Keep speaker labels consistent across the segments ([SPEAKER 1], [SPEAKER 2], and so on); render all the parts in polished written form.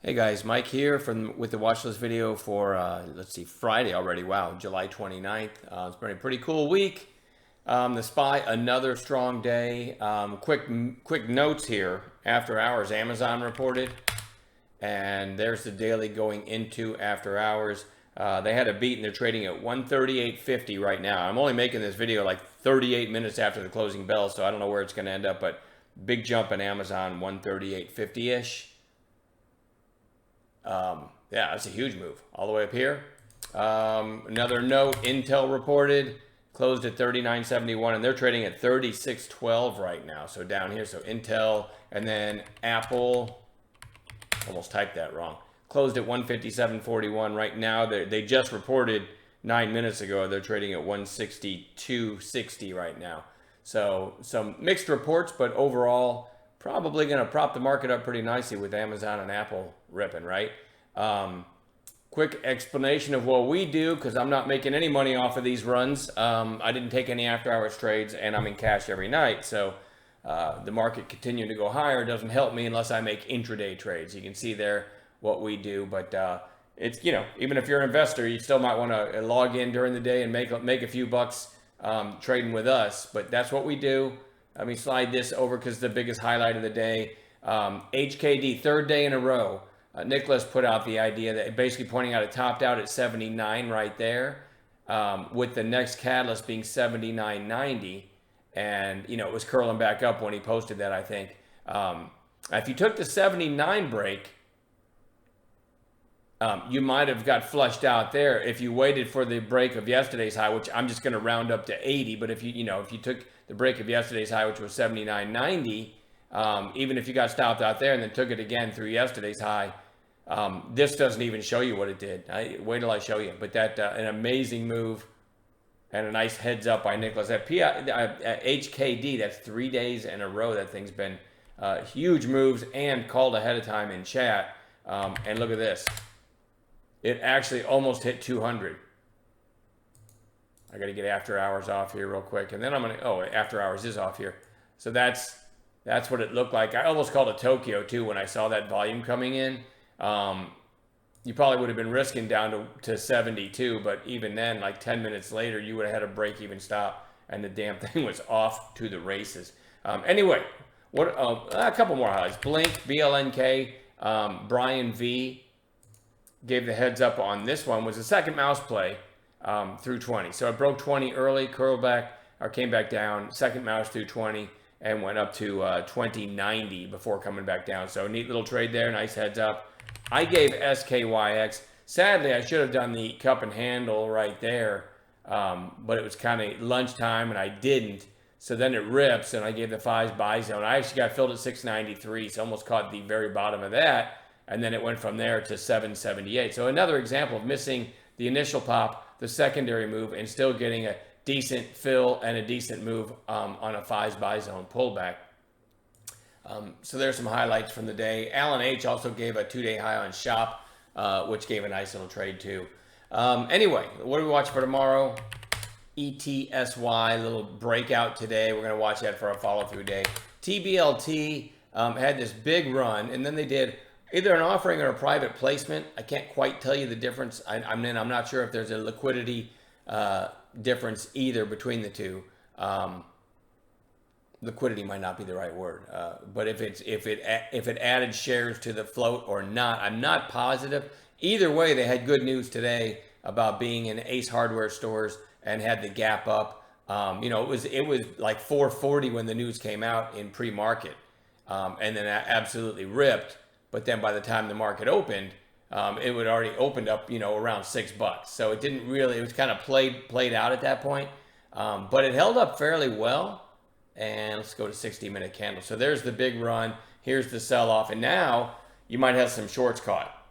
[SPEAKER 1] Hey guys, Mike here with the watch list video for let's see, Friday already. Wow, July 29th. It's been a pretty cool week. The SPY, another strong day. Quick notes here. After hours, Amazon reported, and there's the daily going into after hours. They had a beat and they're trading at 138.50 right now. I'm only making this video like 38 minutes after the closing bell, so I don't know where it's going to end up, but big jump in Amazon, 138.50-ish. Yeah, that's a huge move all the way up here. Another note, Intel reported, closed at 39.71, and they're trading at 36.12 right now. So down here, so Intel, and then Apple, almost typed that wrong, closed at 157.41 right now. They just reported 9 minutes ago. They're trading at 162.60 right now. So some mixed reports, but overall, probably going to prop the market up pretty nicely with Amazon and Apple ripping, right? Quick explanation of what we do, because I'm not making any money off of these runs. I didn't take any after hours trades, and I'm in cash every night. So the market continuing to go higher doesn't help me unless I make intraday trades. You can see there what we do, but it's, even if you're an investor, you still might want to log in during the day and make a few bucks trading with us. But that's what we do. Let me slide this over because the biggest highlight of the day. HKD, third day in a row. Nicholas put out the idea that basically pointing out it topped out at 79 right there, with the next catalyst being 79.90. And, it was curling back up when he posted that, I think. If you took the 79 break, you might have got flushed out there if you waited for the break of yesterday's high, which I'm just going to round up to 80. But if you took the break of yesterday's high, which was 79.90, even if you got stopped out there and then took it again through yesterday's high, this doesn't even show you what it did. Wait till I show you. But that an amazing move and a nice heads up by Nicholas. At HKD, that's 3 days in a row that thing's been huge moves and called ahead of time in chat. And look at this. It actually almost hit 200. I got to get after hours off here real quick. And then I'm going to, after hours is off here. So that's what it looked like. I almost called it Tokyo too when I saw that volume coming in. You probably would have been risking down to 72, but even then, like 10 minutes later, you would have had a break-even stop, and the damn thing was off to the races. Anyway, a couple more highlights. Blink, BLNK, Brian V gave the heads up on this one. Was the second mouse play through 20. So it broke 20 early, curled back, or came back down, second mouse through 20, and went up to 20.90 before coming back down. So neat little trade there, nice heads up. I gave SKYX. Sadly, I should have done the cup and handle right there, but it was kind of lunchtime and I didn't. So then it rips and I gave the 5 buy zone. I actually got filled at 693, so almost caught the very bottom of that. And then it went from there to 778. So another example of missing the initial pop, the secondary move, and still getting a decent fill and a decent move on a 5 buy zone pullback. So there's some highlights from the day. Alan H also gave a 2-day high on Shop, which gave a nice little trade too. Anyway, what do we watch for tomorrow? ETSY, little breakout today. We're going to watch that for a follow-through day. TBLT had this big run, and then they did either an offering or a private placement. I can't quite tell you the difference. I'm not sure if there's a liquidity difference either between the two. Liquidity might not be the right word, but if it added shares to the float or not, I'm not positive. Either way, they had good news today about being in Ace Hardware stores and had the gap up. It was like 440 when the news came out in pre-market, and then absolutely ripped. But then by the time the market opened, it would already opened up, around $6. So it didn't really, it was kind of played out at that point. But it held up fairly well. And let's go to 60-minute candle. So there's the big run. Here's the sell-off. And now you might have some shorts caught.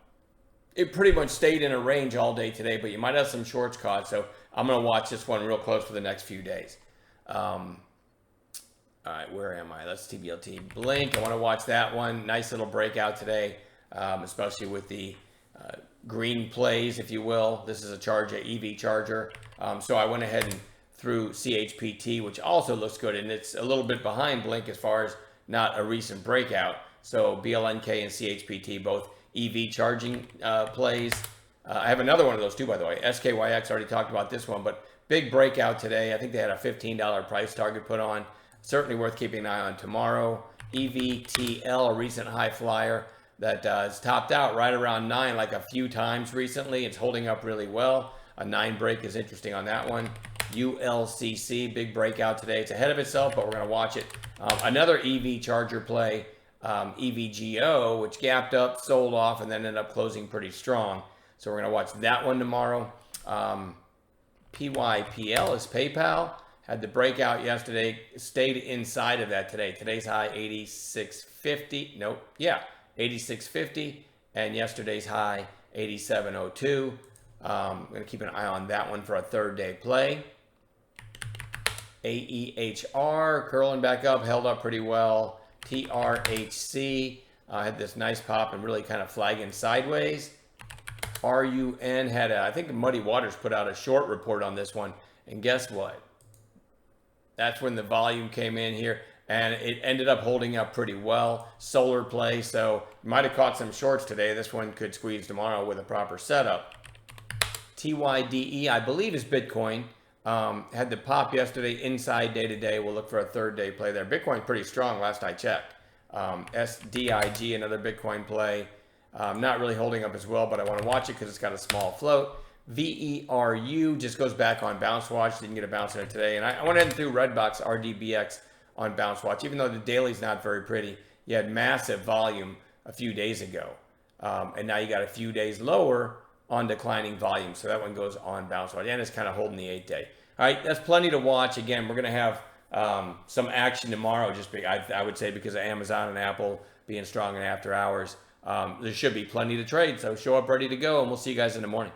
[SPEAKER 1] It pretty much stayed in a range all day today, but you might have some shorts caught. So I'm going to watch this one real close for the next few days. All right, where am I? That's TBLT. Blink. I want to watch that one. Nice little breakout today, especially with the green plays, if you will. This is a EV charger. So I went ahead and through CHPT, which also looks good, and it's a little bit behind Blink as far as not a recent breakout, So BLNK and CHPT, both EV charging plays. I have another one of those too, by the way. SKYX, already talked about this one, but big breakout today. I think they had a $15 price target put on. Certainly worth keeping an eye on tomorrow. EVTL, a recent high flyer that has topped out right around 9 like a few times recently. It's holding up really well. A 9 break is interesting on that one. ULCC, big breakout today. It's ahead of itself, but we're going to watch it. Another EV charger play, EVGO, which gapped up, sold off, and then ended up closing pretty strong. So we're going to watch that one tomorrow. PYPL is PayPal. Had the breakout yesterday, stayed inside of that today. Today's high, 86.50. Nope. Yeah, 86.50. And yesterday's high, 87.02. I'm going to keep an eye on that one for a third day play. AEHR, curling back up, held up pretty well. TRHC had this nice pop and really kind of flagging sideways. RUN had, I think Muddy Waters put out a short report on this one. And guess what? That's when the volume came in here. And it ended up holding up pretty well. Solar play, so might have caught some shorts today. This one could squeeze tomorrow with a proper setup. TYDE, I believe, is Bitcoin. Had the pop yesterday inside day to day. We'll look for a third day play there. Bitcoin pretty strong last I checked. SDIG, another Bitcoin play. Not really holding up as well, but I want to watch it because it's got a small float. VERU just goes back on Bounce Watch. Didn't get a bounce in it today. And I went ahead and threw Redbox RDBX on Bounce Watch. Even though the daily's not very pretty, you had massive volume a few days ago. And now you got a few days lower on declining volume. So that one goes on Bounce Watch. And it's kind of holding the 8-day. All right, that's plenty to watch. Again, we're going to have some action tomorrow, I would say, because of Amazon and Apple being strong in after hours. There should be plenty to trade. So show up ready to go, and we'll see you guys in the morning.